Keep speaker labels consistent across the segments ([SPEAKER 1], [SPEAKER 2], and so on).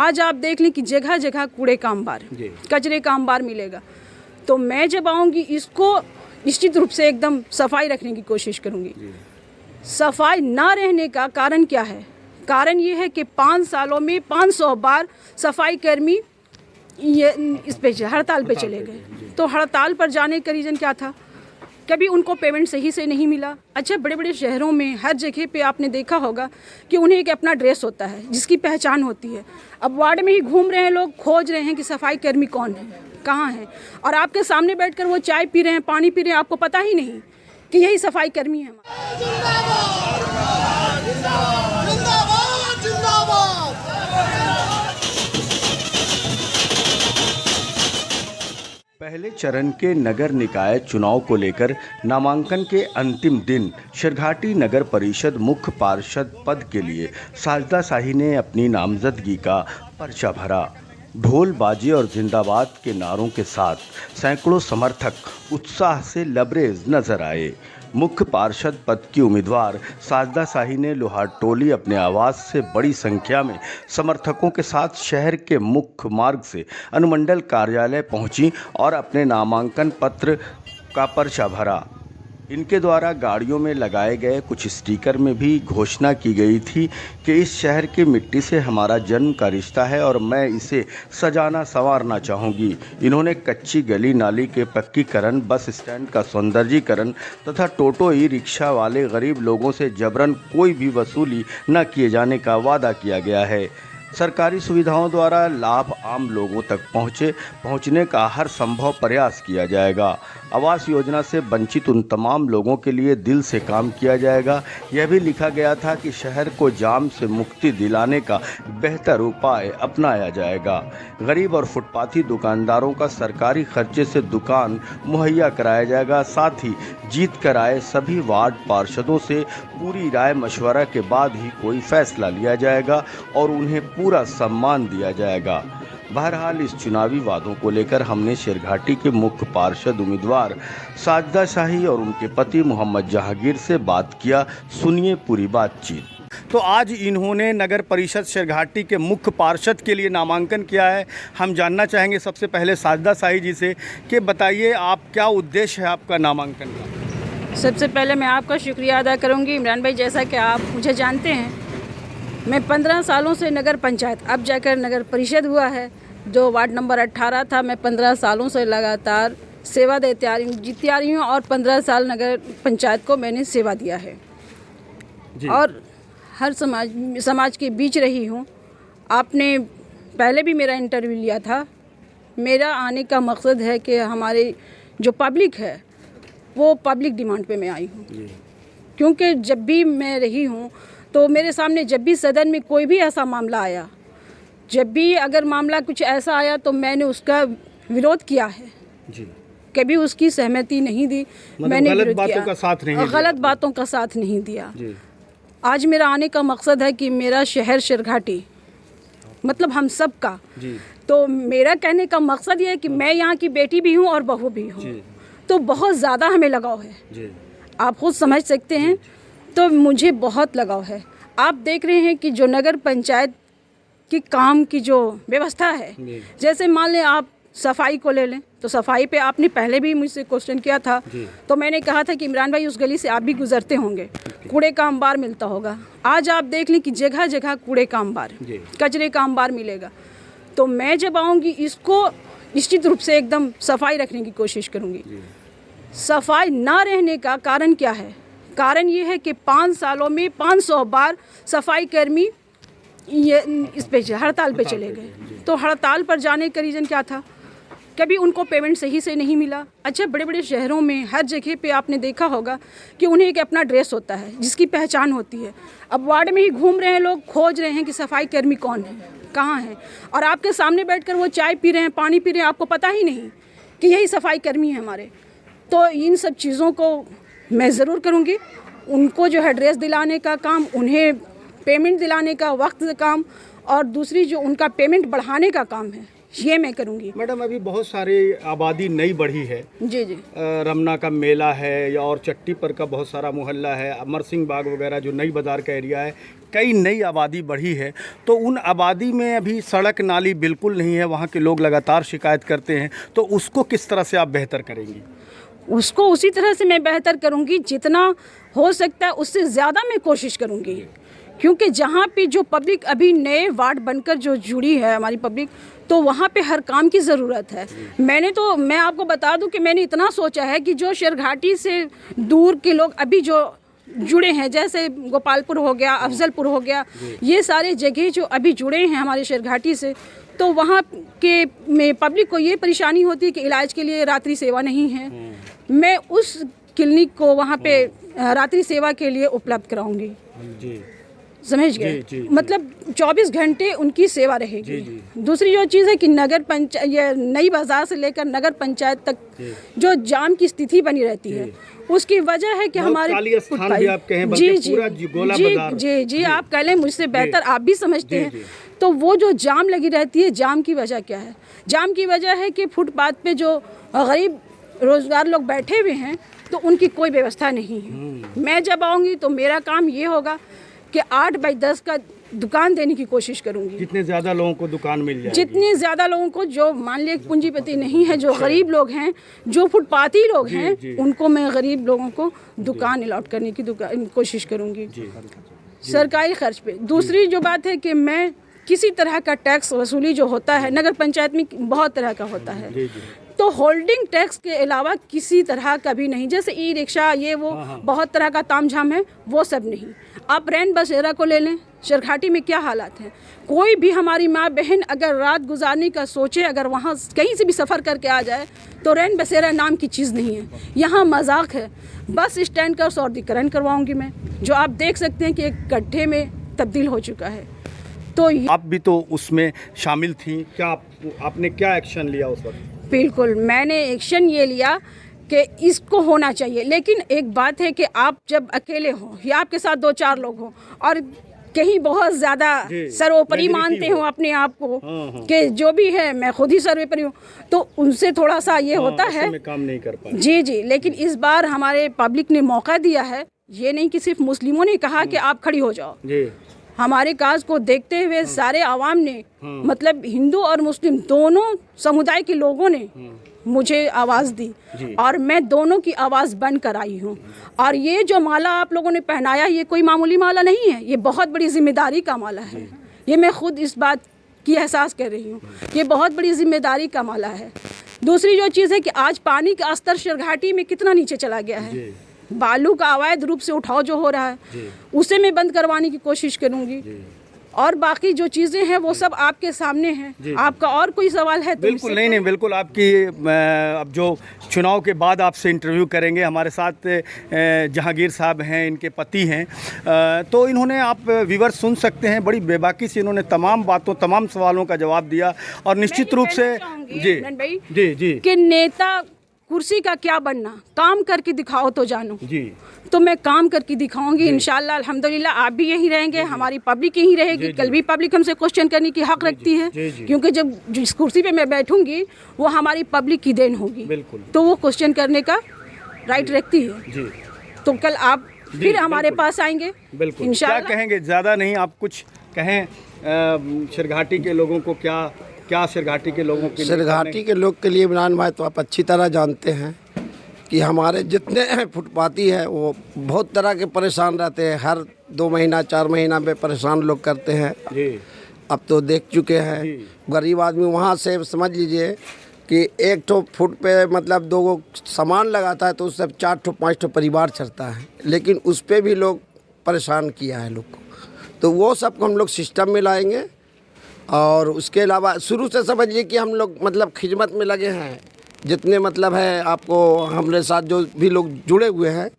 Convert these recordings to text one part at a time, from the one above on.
[SPEAKER 1] आज आप देख लें कि जगह जगह कूड़े का अंबार, कचरे का अंबार मिलेगा। तो मैं जब आऊँगी इसको निश्चित रूप से एकदम सफाई रखने की कोशिश करूँगी। सफाई ना रहने का कारण क्या है? कारण ये है कि 5 सालों में 500 बार सफाई कर्मी ये इस पे हड़ताल पे चले गए। तो हड़ताल पर जाने का रीज़न क्या था? कभी उनको पेमेंट सही से नहीं मिला। अच्छा, बड़े बड़े शहरों में हर जगह पे आपने देखा होगा कि उन्हें एक अपना ड्रेस होता है जिसकी पहचान होती है। अब वार्ड में ही घूम रहे हैं लोग, खोज रहे हैं कि सफाई कर्मी कौन है, कहाँ है, और आपके सामने बैठकर वो चाय पी रहे हैं, पानी पी रहे हैं, आपको पता ही नहीं कि यही सफाई कर्मी है।
[SPEAKER 2] पहले चरण के नगर निकाय चुनाव को लेकर नामांकन के अंतिम दिन शेरघाटी नगर परिषद मुख्य पार्षद पद के लिए साजदा शाही ने अपनी नामजदगी का पर्चा भरा। ढोल बाजे और जिंदाबाद के नारों के साथ सैकड़ों समर्थक उत्साह से लबरेज नजर आए। मुख्य पार्षद पद की उम्मीदवार साजदा शाही ने लोहारटोली अपने आवास से बड़ी संख्या में समर्थकों के साथ शहर के मुख्य मार्ग से अनुमंडल कार्यालय पहुंची और अपने नामांकन पत्र का पर्चा भरा। इनके द्वारा गाड़ियों में लगाए गए कुछ स्टिकर में भी घोषणा की गई थी कि इस शहर की मिट्टी से हमारा जन्म का रिश्ता है और मैं इसे सजाना संवारना चाहूँगी। इन्होंने कच्ची गली नाली के पक्कीकरण, बस स्टैंड का सौंदर्यीकरण तथा टोटो ई रिक्शा वाले गरीब लोगों से जबरन कोई भी वसूली न किए जाने का वादा किया गया है। सरकारी सुविधाओं द्वारा लाभ आम लोगों तक पहुंचने का हर संभव प्रयास किया जाएगा। आवास योजना से वंचित उन तमाम लोगों के लिए दिल से काम किया जाएगा। यह भी लिखा गया था कि शहर को जाम से मुक्ति दिलाने का बेहतर उपाय अपनाया जाएगा। गरीब और फुटपाथी दुकानदारों का सरकारी खर्चे से दुकान मुहैया कराया जाएगा। साथ ही जीत कर आए सभी वार्ड पार्षदों से पूरी राय मशवरा के बाद ही कोई फैसला लिया जाएगा और उन्हें पूरा सम्मान दिया जाएगा। बहरहाल इस चुनावी वादों को लेकर हमने शेरघाटी के मुख्य पार्षद उम्मीदवार साजदा शाही और उनके पति मोहम्मद जहांगीर से बात किया। सुनिए पूरी बातचीत। तो आज इन्होंने नगर परिषद शेरघाटी के मुख्य पार्षद के लिए नामांकन किया है। हम जानना चाहेंगे सबसे पहले साजदा शाही जी से कि बताइए आप क्या उद्देश्य है आपका नामांकन का।
[SPEAKER 1] सबसे पहले मैं आपका शुक्रिया अदा करूंगी इमरान भाई, जैसा कि आप मुझे जानते हैं मैं 15 सालों से नगर पंचायत, अब जाकर नगर परिषद हुआ है, जो वार्ड नंबर 18 था। मैं 15 सालों से लगातार सेवा देती आ रही हूँ और 15 साल नगर पंचायत को मैंने सेवा दिया है और हर समाज के बीच रही हूँ। आपने पहले भी मेरा इंटरव्यू लिया था। मेरा आने का मकसद है कि हमारे जो पब्लिक है वो पब्लिक डिमांड पे मैं आई हूँ, क्योंकि जब भी मैं रही हूँ तो मेरे सामने जब भी सदन में कोई भी ऐसा मामला आया, जब भी अगर मामला कुछ ऐसा आया तो मैंने उसका विरोध किया है जी। कभी उसकी सहमति नहीं दी, मैंने
[SPEAKER 2] गलत बातों का साथ नहीं दिया।
[SPEAKER 1] गलत बातों का साथ नहीं दिया जी। आज मेरा आने का मकसद है कि मेरा शहर शेरघाटी मतलब हम सब का जी। तो मेरा कहने का मकसद ये है कि मैं यहाँ की बेटी भी हूँ और बहू भी हूँ, तो बहुत ज़्यादा हमें लगाव है जी। आप खुद समझ सकते हैं, तो मुझे बहुत लगाव है। आप देख रहे हैं कि जो नगर पंचायत की काम की जो व्यवस्था है, जैसे मान लें आप सफाई को ले लें, तो सफाई पे आपने पहले भी मुझसे क्वेश्चन किया था, तो मैंने कहा था कि इमरान भाई उस गली से आप भी गुजरते होंगे, कूड़े का अंबार मिलता होगा। आज आप देख लें कि जगह जगह कूड़े का अंबार, कचरे का अंबार मिलेगा। तो मैं जब आऊँगी इसको निश्चित रूप से एकदम सफाई रखने की कोशिश करूँगी। सफाई ना रहने का कारण क्या है? कारण ये है कि 5 सालों में 500 बार सफाई कर्मी ये इस पे हड़ताल पे चले गए। तो हड़ताल पर जाने का रीज़न क्या था? कभी उनको पेमेंट सही से नहीं मिला। अच्छा, बड़े बड़े शहरों में हर जगह पे आपने देखा होगा कि उन्हें एक अपना ड्रेस होता है जिसकी पहचान होती है। अब वार्ड में ही घूम रहे हैं लोग, खोज रहे हैं कि सफाई कर्मी कौन है, कहाँ है, और आपके सामने बैठकर वो चाय पी रहे हैं, पानी पी रहे हैं, आपको पता ही नहीं कि यही सफाई कर्मी है हमारे। तो इन सब चीज़ों को मैं ज़रूर करूँगी। उनको जो है ड्रेस दिलाने का काम, उन्हें पेमेंट दिलाने का वक्त काम, और दूसरी जो उनका पेमेंट बढ़ाने का काम है ये मैं करूँगी।
[SPEAKER 2] मैडम, अभी बहुत सारी आबादी नई बढ़ी है
[SPEAKER 1] जी जी।
[SPEAKER 2] रमना का मेला है या और चट्टी पर का बहुत सारा मोहल्ला है, अमर सिंह बाग वगैरह जो नई बाज़ार का एरिया है, कई नई आबादी बढ़ी है, तो उन आबादी में अभी सड़क नाली बिल्कुल नहीं है, वहाँ के लोग लगातार शिकायत करते हैं, तो उसको किस तरह से आप बेहतर करेंगी?
[SPEAKER 1] उसको उसी तरह से मैं बेहतर करूंगी, जितना हो सकता है उससे ज़्यादा मैं कोशिश करूंगी, क्योंकि जहाँ पे जो पब्लिक अभी नए वार्ड बनकर जो जुड़ी है हमारी पब्लिक, तो वहाँ पे हर काम की ज़रूरत है। मैं आपको बता दूं कि मैंने इतना सोचा है कि जो शेरघाटी से दूर के लोग अभी जो जुड़े हैं, जैसे गोपालपुर हो गया, अफजलपुर हो गया, ये सारे जगह जो अभी जुड़े हैं हमारे शेरघाटी से, तो वहाँ के में पब्लिक को ये परेशानी होती है कि इलाज के लिए रात्रि सेवा नहीं है। मैं उस क्लिनिक को वहाँ पे रात्रि सेवा के लिए उपलब्ध कराऊंगी। समझ गए? मतलब 24 घंटे उनकी सेवा रहेगी। दूसरी जो चीज़ है कि नगर पंचायत, ये नई बाजार से लेकर नगर पंचायत तक जो जाम की स्थिति बनी रहती है, उसकी वजह है कि हमारे
[SPEAKER 2] भी आप कहें,
[SPEAKER 1] जी आप कह लें, मुझसे बेहतर आप भी समझते हैं। तो वो जो जाम लगी रहती है, जाम की वजह क्या है? जाम की वजह है कि फुटपाथ पे जो गरीब रोजगार लोग बैठे हुए हैं, तो उनकी कोई व्यवस्था नहीं है। मैं जब आऊँगी तो मेरा काम ये होगा कि 8 बाई 10 का दुकान देने की कोशिश करूंगी।
[SPEAKER 2] जितने ज़्यादा लोगों को दुकान मिल जाए,
[SPEAKER 1] जितने ज़्यादा लोगों को, जो मान लिया पूंजीपति नहीं है, जो गरीब लोग हैं, जो फुटपाथी लोग हैं, उनको मैं गरीब लोगों को दुकान अलॉट करने की कोशिश करूंगी सरकारी खर्च पे। दूसरी जो बात है कि मैं किसी तरह का टैक्स वसूली जो होता है नगर पंचायत में, बहुत तरह का होता है, तो होल्डिंग टैक्स के अलावा किसी तरह का भी नहीं। जैसे ई रिक्शा, ये वो बहुत तरह का तामझाम है, वो सब नहीं। आप रैन बसेरा को ले लें, शेरघाटी में क्या हालात हैं। कोई भी हमारी माँ बहन अगर रात गुजारने का सोचे, अगर वहाँ कहीं से भी सफ़र करके आ जाए, तो रैन बसेरा नाम की चीज़ नहीं है। यहाँ मजाक है। बस स्टैंड का सौर्दीकरण करवाऊँगी मैं, जो आप देख सकते हैं कि एक गड्ढे में तब्दील हो चुका है। तो
[SPEAKER 2] आप भी तो उसमें शामिल थी, क्या आपने क्या एक्शन लिया उस वक्त?
[SPEAKER 1] बिल्कुल, मैंने एक्शन ये लिया कि इसको होना चाहिए। लेकिन एक बात है कि आप जब अकेले हो या आपके साथ 2-4 लोग हो और कहीं बहुत ज़्यादा सर्वोपरि मानते हो अपने आप को कि जो भी है मैं खुद ही सर्वोपरि हूँ, तो उनसे थोड़ा सा ये होता है,
[SPEAKER 2] काम नहीं कर पाए।
[SPEAKER 1] जी। लेकिन इस बार हमारे पब्लिक ने मौका दिया है। ये नहीं कि सिर्फ मुस्लिमों ने कहा कि आप खड़ी हो जाओ। हमारे काज को देखते हुए सारे आवाम ने, मतलब हिंदू और मुस्लिम दोनों समुदाय के लोगों ने मुझे आवाज़ दी, और मैं दोनों की आवाज़ बनकर आई हूँ। और ये जो माला आप लोगों ने पहनाया, ये कोई मामूली माला नहीं है, ये बहुत बड़ी जिम्मेदारी का माला है। ये मैं खुद इस बात की एहसास कर रही हूँ, ये बहुत बड़ी जिम्मेदारी का माला है। दूसरी जो चीज़ है कि आज पानी का स्तर शेरघाटी में कितना नीचे चला गया है। बालू का अवैध रूप से उठाव जो हो रहा है, उसे मैं बंद करवाने की कोशिश करूंगी। और बाकी जो चीज़ें हैं वो सब आपके सामने हैं। आपका और कोई सवाल है तो
[SPEAKER 2] बिल्कुल नहीं, बिल्कुल आपकी अब जो चुनाव के बाद आपसे इंटरव्यू करेंगे। हमारे साथ जहांगीर साहब हैं, इनके पति हैं, तो इन्होंने, आप व्यूअर सुन सकते हैं, बड़ी बेबाकी से इन्होंने तमाम बातों, तमाम सवालों का जवाब दिया। और निश्चित रूप से जी
[SPEAKER 1] कि नेता कुर्सी का क्या बनना, काम करके दिखाओ तो जानो। तो मैं काम करके दिखाऊंगी इंशाल्लाह। अल्हम्दुलिल्लाह आप भी यहीं रहेंगे, हमारी पब्लिक यहीं रहेगी। कल भी पब्लिक हमसे क्वेश्चन करने की हक रखती है, क्योंकि जब जिस कुर्सी पे मैं बैठूंगी वो हमारी पब्लिक की देन होगी, तो वो क्वेश्चन करने का राइट रखती है। तो कल आप फिर हमारे पास आएंगे इंशाल्लाह।
[SPEAKER 2] क्या कहेंगे? ज़्यादा नहीं, आप कुछ कहें शेरघाटी के लोगों को। क्या शेरघाटी के लोगों के लिए?
[SPEAKER 3] शेरघाटी के लोग के लिए इमरान भाई, तो आप अच्छी तरह जानते हैं कि हमारे जितने फुटपाती हैं वो बहुत तरह के परेशान रहते हैं। हर 2 महीना 4 महीना में परेशान लोग करते हैं। अब तो देख चुके हैं। गरीब आदमी वहाँ से समझ लीजिए कि 1 ठो फुट पे मतलब 2 सामान लगाता है तो उससे 4 ठो 5 ठो परिवार चलता है, लेकिन उस पर भी लोग परेशान किया है लोग को। तो वो सब को हम लोग सिस्टम में लाएंगे। और उसके अलावा शुरू से समझिए कि हम लोग मतलब खिदमत में लगे हैं। जितने मतलब है आपको हमारे साथ जो भी लोग जुड़े हुए हैं,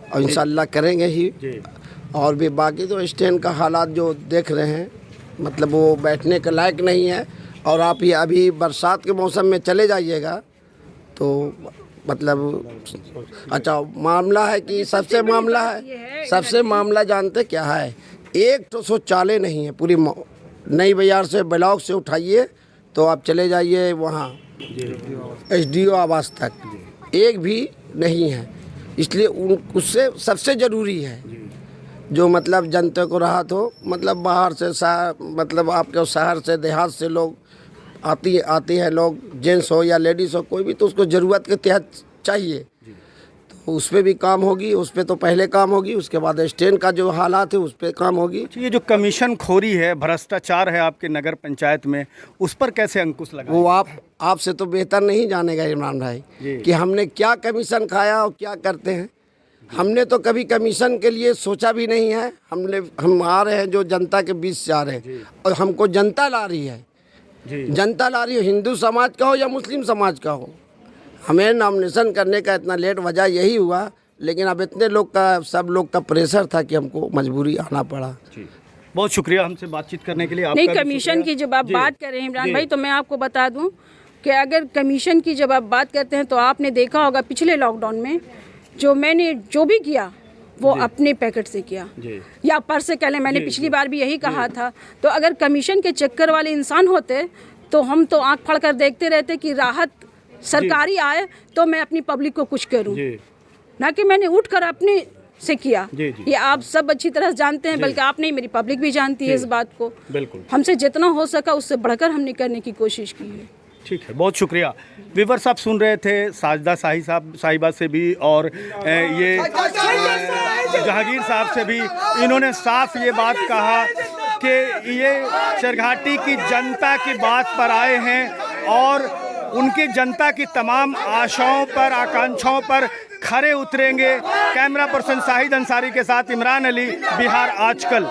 [SPEAKER 3] और इंशाल्लाह करेंगे ही। और भी बाकी तो स्टैंड का हालात जो देख रहे हैं, मतलब वो बैठने के लायक नहीं है। और आप ये अभी बरसात के मौसम में चले जाइएगा तो मतलब अच्छा मामला है कि सबसे मामला जानते क्या है, 1 तो शौचालय नहीं है। पूरी नई बाजार से ब्लॉक से उठाइए तो आप चले जाइए वहाँ SDO आवास तक, एक भी नहीं है। इसलिए उससे सबसे ज़रूरी है जो मतलब जनता को राहत हो। मतलब बाहर से मतलब आपके शहर से देहात से लोग आती है लोग, जेंट्स हो या लेडीज़ हो कोई भी, तो उसको ज़रूरत के तहत चाहिए, तो उस पर भी काम होगी। उस पर तो पहले काम होगी, उसके बाद स्टैंड का जो हालात है उस पर काम होगी।
[SPEAKER 2] ये जो कमीशन खोरी है, भ्रष्टाचार है आपके नगर पंचायत में, उस पर कैसे अंकुश लगा?
[SPEAKER 3] वो आपसे तो बेहतर नहीं जानेगा इमरान भाई कि हमने क्या कमीशन खाया और क्या करते हैं। हमने तो कभी कमीशन के लिए सोचा भी नहीं है। हम आ रहे हैं जो जनता के बीच से आ रहे हैं, और हमको जनता ला रही है। जनता ला रही हो, हिंदू समाज का हो या मुस्लिम समाज का हो। हमें नॉमिनेशन करने का इतना लेट वजह यही हुआ, लेकिन अब इतने लोग का, सब लोग का प्रेशर था कि हमको मजबूरी आना पड़ा।
[SPEAKER 2] बहुत शुक्रिया हमसे बातचीत करने के लिए।
[SPEAKER 1] नहीं, कमीशन की जब आप बात कर रहे हैं इमरान भाई, तो मैं आपको बता दूं कि अगर कमीशन की जब आप बात करते हैं तो आपने देखा होगा पिछले लॉकडाउन में जो मैंने जो भी किया वो अपने पैकेट से किया, या पर से कह लें, मैंने पिछली बार भी यही कहा था। तो अगर कमीशन के चक्कर वाले इंसान होते तो हम तो आंख फाड़ कर देखते रहते कि राहत सरकारी आए तो मैं अपनी पब्लिक को कुछ करूं, ना कि मैंने उठकर अपने से किया। ये आप सब अच्छी तरह जानते हैं, बल्कि आप नहीं, मेरी पब्लिक भी जानती है इस बात को। बिल्कुल, हमसे जितना हो सका उससे बढ़कर हमने करने की कोशिश की है।
[SPEAKER 2] ठीक है, बहुत शुक्रिया। व्यूअर्स, आप सुन रहे थे साजिदा साहिबा से भी, और ये जहांगीर साहब से भी। इन्होंने साफ ये बात कहा कि ये सरघाटी की जनता की बात पर आए हैं और उनकी जनता की तमाम आशाओं पर, आकांक्षाओं पर खरे उतरेंगे। कैमरा पर्सन शाहिद अंसारी के साथ इमरान अली, बिहार आजकल।